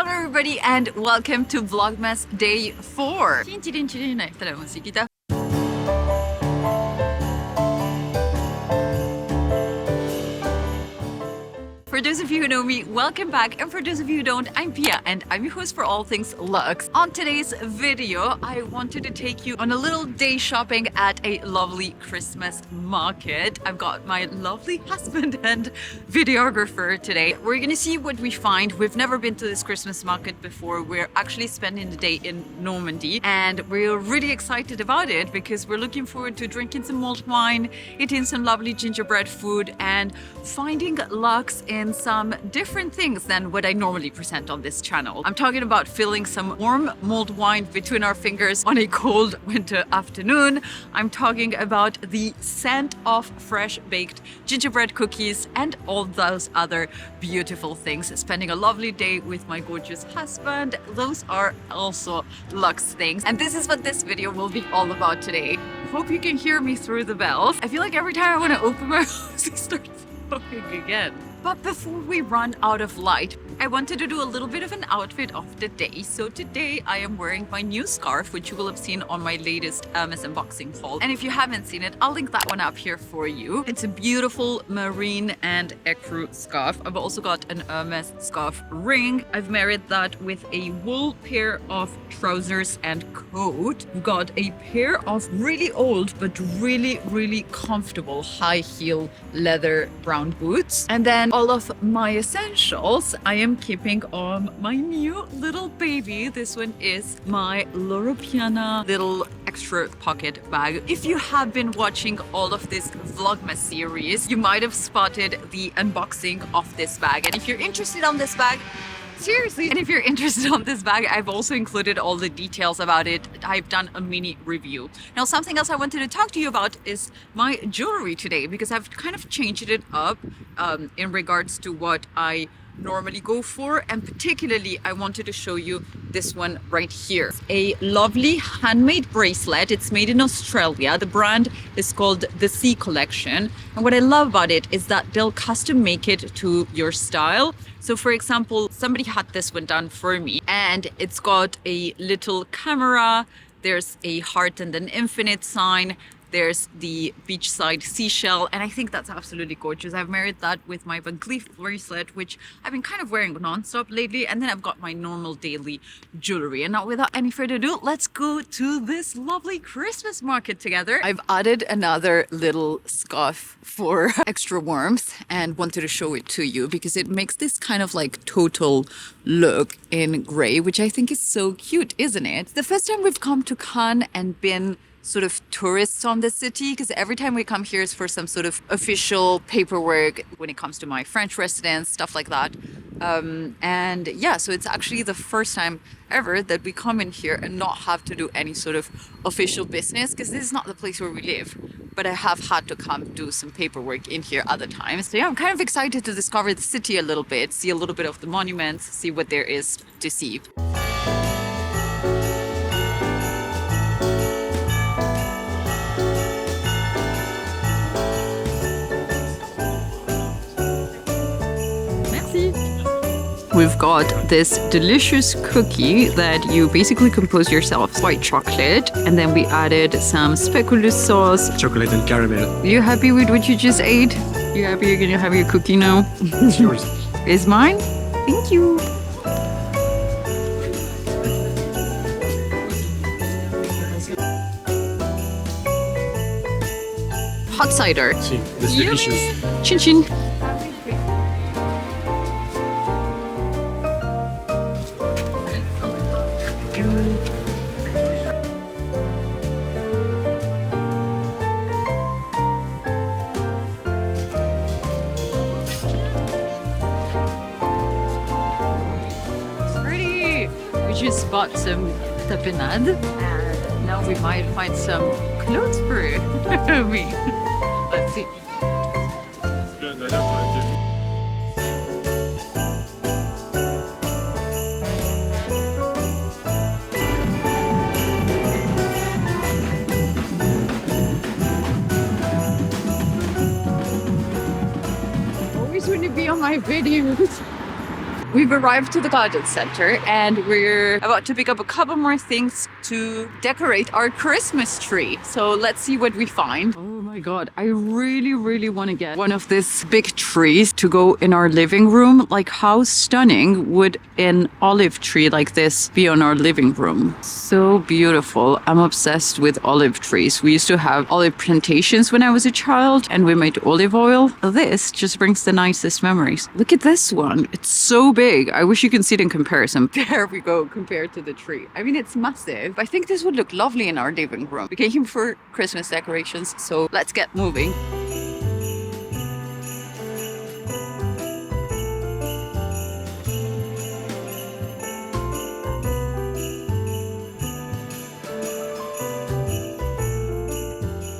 Hello everybody and welcome to Vlogmas Day 4. For those of you who know me, welcome back, and for those of you who don't, I'm Pia and I'm your host for all things luxe. On today's video, I wanted to take you on a little day shopping at a lovely Christmas market. I've got my lovely husband and videographer today. We're gonna see what we find. We've never been to this Christmas market before. We're actually spending the day in Normandy and we're really excited about it because we're looking forward to drinking some mulled wine, eating some lovely gingerbread food, and finding luxe in some different things than what I normally present on this channel. I'm talking about filling some warm mulled wine between our fingers on a cold winter afternoon. I'm talking about the scent of fresh baked gingerbread cookies and all those other beautiful things. Spending a lovely day with my gorgeous husband. Those are also luxe things. And this is what this video will be all about today. Hope you can hear me through the bells. I feel like every time I want to open my mouth, it starts talking again. But before we run out of light, I wanted to do a little bit of an outfit of the day. So today I am wearing my new scarf, which you will have seen on my latest Hermes unboxing haul. And if you haven't seen it, I'll link that one up here for you. It's a beautiful marine and ecru scarf. I've also got an Hermes scarf ring. I've married that with a wool pair of trousers and coat. I've got a pair of really old but really comfortable high heel leather brown boots. And then all of my essentials I am keeping on my new little baby. This one is my Loro Piana little extra pocket bag. If you have been watching all of this Vlogmas series, you might have spotted the unboxing of this bag. And if you're interested on this bag, seriously, and if you're interested on this bag, I've also included all the details about it. I've done a mini review. Now, something else I wanted to talk to you about is my jewelry today, because I've kind of changed it up in regards to what I normally go for, and particularly I wanted to show you this one right here. A lovely handmade bracelet. It's made in Australia. The brand is called the Sea Collection, and what I love about it is that they'll custom make it to your style. So for example, somebody had this one done for me and it's got a little camera, there's a heart and an infinite sign, there's the beachside seashell, and I think that's absolutely gorgeous. I've married that with my Van Cleef bracelet, which I've been kind of wearing non-stop lately, and then I've got my normal daily jewelry. And now without any further ado, let's go to this lovely Christmas market together. I've added another little scarf for extra warmth and wanted to show it to you because it makes this kind of like total look in gray, which I think is so cute, isn't it? It's the first time we've come to Cannes and been sort of tourists on the city, because every time we come here is for some sort of official paperwork when it comes to my French residence, stuff like that. And yeah, so it's actually the first time ever that we come in here and not have to do any sort of official business, because this is not the place where we live. But I have had to come do some paperwork in here other times. So yeah, I'm kind of excited to discover the city a little bit, see a little bit of the monuments, see what there is to see. We've got this delicious cookie that you basically compose yourself. White chocolate, and then we added some speculoos sauce. Chocolate and caramel. Are you happy with what you just ate? You happy you're gonna have your cookie now? It's yours. Is mine? Thank you. Hot cider. See, this delicious. Chin chin. We just bought some tapenade and now we might find some clothes for me. Let's see. Always want to be on my videos. We've arrived to the garden center and we're about to pick up a couple more things to decorate our Christmas tree. So let's see what we find. Oh my God, I really want to get one of these big trees to go in our living room. Like how stunning would an olive tree like this be on our living room? So beautiful. I'm obsessed with olive trees. We used to have olive plantations when I was a child and we made olive oil. This just brings the nicest memories. Look at this one. It's so big. I wish you can see it in comparison. There we go, compared to the tree. I mean, it's massive. I think this would look lovely in our living room. We came for Christmas decorations, so let's get moving.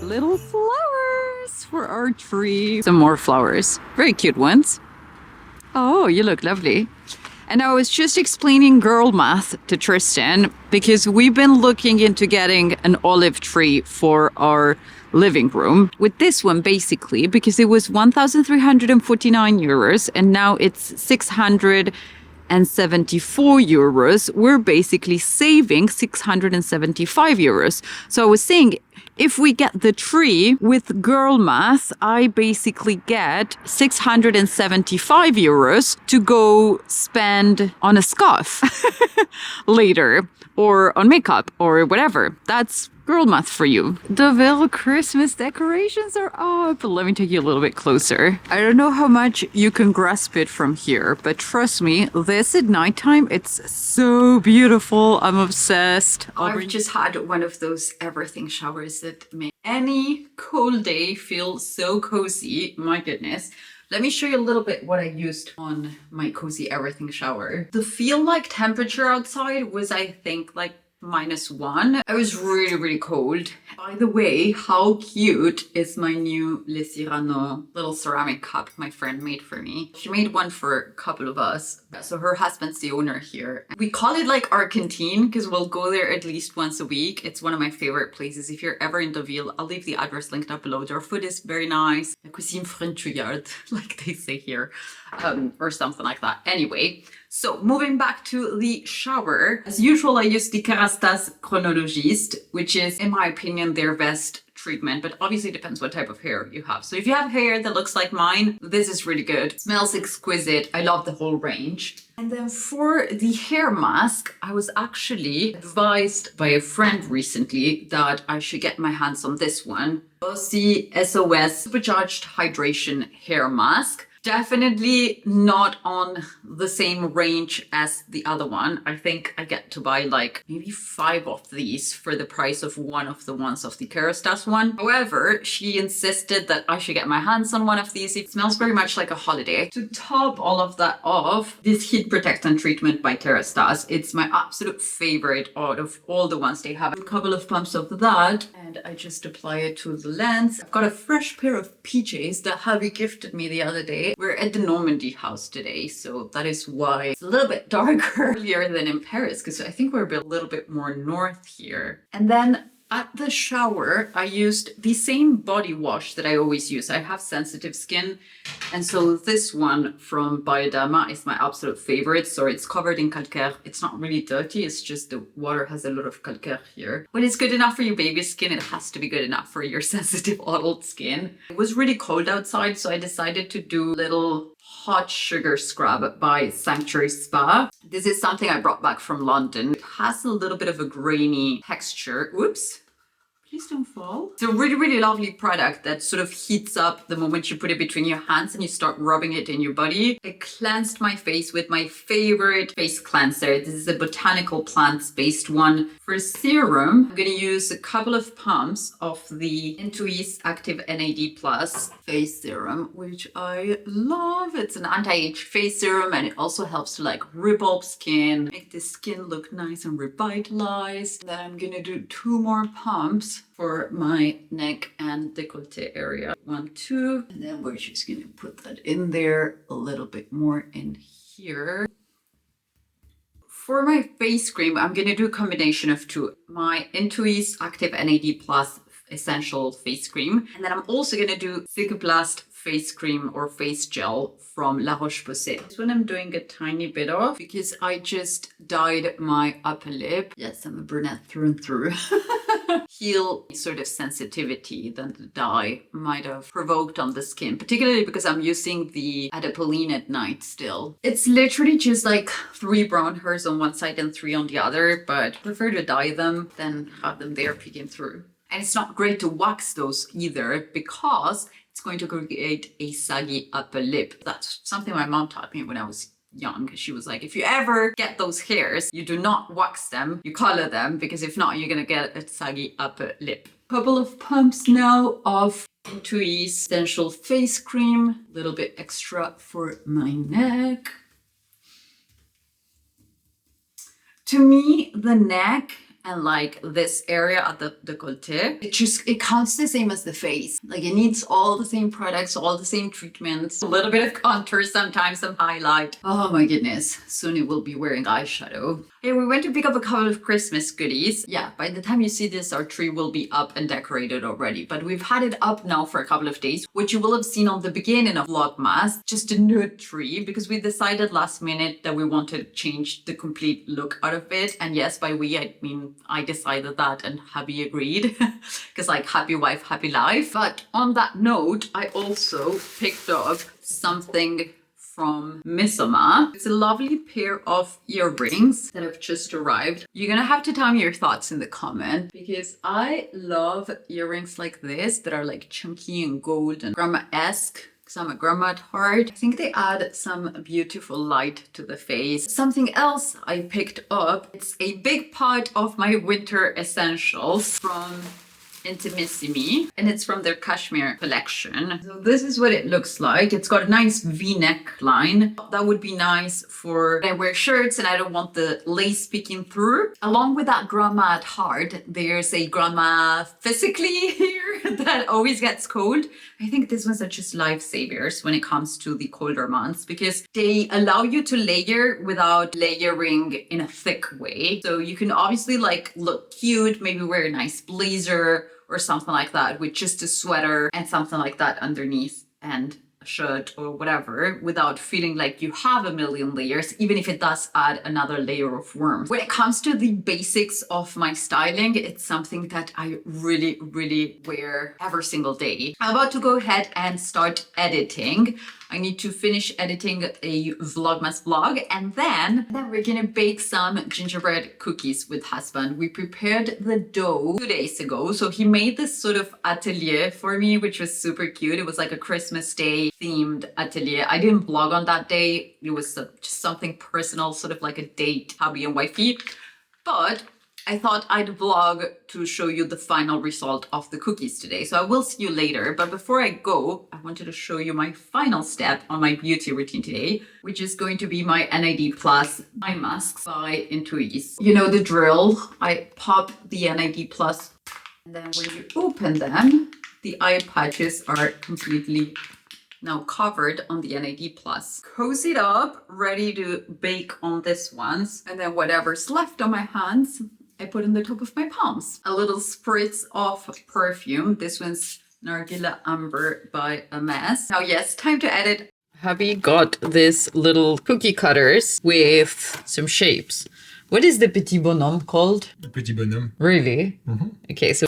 Little flowers for our tree. Some more flowers. Very cute ones. Oh, you look lovely. And I was just explaining girl math to Tristan because we've been looking into getting an olive tree for our living room with this one basically because it was 1,349 euros and now it's 674 euros. We're basically saving 675 euros. So I was saying, if we get the tree with girl math, I basically get 675 euros to go spend on a scarf later or on makeup or whatever. That's girl math for you. The little Christmas decorations are up. Let me take you a little bit closer. I don't know how much you can grasp it from here, but trust me, this at nighttime, it's so beautiful. I'm obsessed. I've just had one of those everything showers that make any cold day feel so cozy. My goodness. Let me show you a little bit what I used on my cozy everything shower. The feel like temperature outside was, I think, like -1. I was really cold. By the way, how cute is my new Le Cyrano little ceramic cup my friend made for me. She made one for a couple of us. So her husband's the owner here. We call it like our canteen because we'll go there at least once a week. It's one of my favorite places. If you're ever in Deauville, I'll leave the address linked up below. Their food is very nice. La cuisine frenchouillarde, like they say here, or something like that. Anyway, so moving back to the shower, as usual, I use the Kerastase Chronologiste, which is, in my opinion, their best treatment, but obviously it depends what type of hair you have. So if you have hair that looks like mine, this is really good. Smells exquisite. I love the whole range. And then for the hair mask, I was actually advised by a friend recently that I should get my hands on this one. COSY SOS Supercharged Hydration Hair Mask. Definitely not on the same range as the other one. I think I get to buy like maybe 5 of these for the price of one of the ones of the Kerastase one. However, she insisted that I should get my hands on one of these. It smells very much like a holiday. To top all of that off, this heat protectant treatment by Kerastase. It's my absolute favorite out of all the ones they have. A couple of pumps of that and I just apply it to the lens. I've got a fresh pair of PJs that hubby gifted me the other day. We're at the Normandy house today, so that is why it's a little bit darker here than in Paris, because I think we're a little bit more north here. And then at the shower, I used the same body wash that I always use. I have sensitive skin, and so this one from Bioderma is my absolute favorite. So it's covered in calcaire. It's not really dirty, it's just the water has a lot of calcaire here. When it's good enough for your baby skin, it has to be good enough for your sensitive adult skin. It was really cold outside, so I decided to do a little hot sugar scrub by Sanctuary Spa. This is something I brought back from London. It has a little bit of a grainy texture. Oops. Please don't fall. It's a really lovely product that sort of heats up the moment you put it between your hands and you start rubbing it in your body. I cleansed my face with my favorite face cleanser. This is a botanical plants-based one. For serum, I'm going to use a couple of pumps of the Intuis Active NAD Plus face serum, which I love. It's an anti-age face serum and it also helps to like rebulb skin, make the skin look nice and revitalized. Then I'm going to do 2 more pumps for my neck and décolleté area. 1, 2, and then we're just gonna put that in there, a little bit more in here. For my face cream, I'm gonna do a combination of 2. My Intuis Active NAD Plus essential face cream. And then I'm also gonna do Cicaplast face cream or face gel from La Roche-Posay. This one I'm doing a tiny bit of because I just dyed my upper lip. Yes, I'm a brunette through and through. Heel sort of sensitivity that the dye might have provoked on the skin, particularly because I'm using the Adapalene at night still. It's literally just like 3 brown hairs on one side and 3 on the other, but I prefer to dye them than have them there peeking through. And it's not great to wax those either because it's going to create a saggy upper lip. That's something my mom taught me when I was young. She was like, if you ever get those hairs, you do not wax them, you color them, because if not, you're gonna get a saggy upper lip. Couple of pumps now of Intui's Essential Face Cream, a little bit extra for my neck. To me, the neck and like this area at the décolleté, it counts the same as the face. Like it needs all the same products, all the same treatments, a little bit of contour sometimes, some highlight. Oh my goodness, soon it will be wearing eyeshadow. Okay, we went to pick up a couple of Christmas goodies. Yeah, by the time you see this, our tree will be up and decorated already, but we've had it up now for a couple of days, which you will have seen on the beginning of Vlogmas, just a nude tree, because we decided last minute that we wanted to change the complete look out of it. And yes, by we, I mean, I decided that and hubby agreed, because like happy wife, happy life. But on that note, I also picked up something from Missoma. It's a lovely pair of earrings that have just arrived. You're gonna have to tell me your thoughts in the comment because I love earrings like this that are like chunky and gold and grandma-esque. Because I'm a grandma at heart. I think they add some beautiful light to the face. Something else I picked up, it's a big part of my winter essentials from Intimissimi, and it's from their cashmere collection. So this is what it looks like. It's got a nice V-neck line. That would be nice for when I wear shirts and I don't want the lace peeking through. Along with that grandma at heart, there's a grandma physically here that always gets cold. I think these ones are just lifesavers when it comes to the colder months because they allow you to layer without layering in a thick way. So you can obviously like look cute, maybe wear a nice blazer or something like that with just a sweater and something like that underneath and a shirt or whatever without feeling like you have a million layers, even if it does add another layer of warmth. When it comes to the basics of my styling, it's something that I really wear every single day. I'm about to go ahead and start editing. I need to finish editing a Vlogmas vlog and then we're gonna bake some gingerbread cookies with husband. We prepared the dough 2 days ago. So he made this sort of atelier for me, which was super cute. It was like a Christmas Day themed atelier. I didn't vlog on that day. It was just something personal, sort of like a date, hubby and wifey. But I thought I'd vlog to show you the final result of the cookies today. So I will see you later. But before I go, I wanted to show you my final step on my beauty routine today, which is going to be my NID Plus eye masks by Intui's. You know the drill. I pop the NID Plus and then when you open them, the eye patches are completely now covered on the NID Plus. Cozied up, ready to bake on this ones. And then whatever's left on my hands, I put in the top of my palms. A little spritz of perfume. This one's Nargila Amber by Hermes. Now, yes, time to edit. Hubby got this little cookie cutters with some shapes. What is the petit bonhomme called? Petit bonhomme. Really? Mm-hmm. Okay, so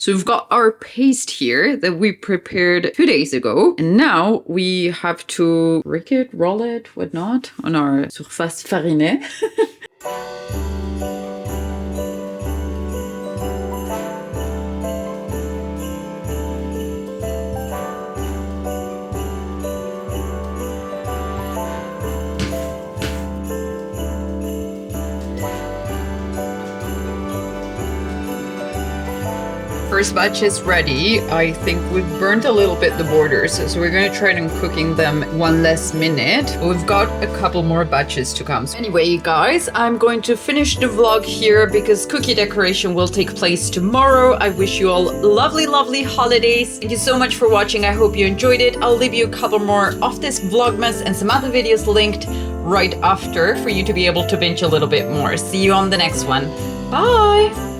we've got our paste here that we prepared 2 days ago. And now we have to rick it, roll it, whatnot, on our surface farinée. First batch is ready. I think we've burnt a little bit the borders, so we're gonna try on cooking them 1 less minute. We've got a couple more batches to come. So anyway, guys, I'm going to finish the vlog here because cookie decoration will take place tomorrow. I wish you all lovely holidays. Thank you so much for watching. I hope you enjoyed it. I'll leave you a couple more of this Vlogmas and some other videos linked right after for you to be able to binge a little bit more. See you on the next one. Bye!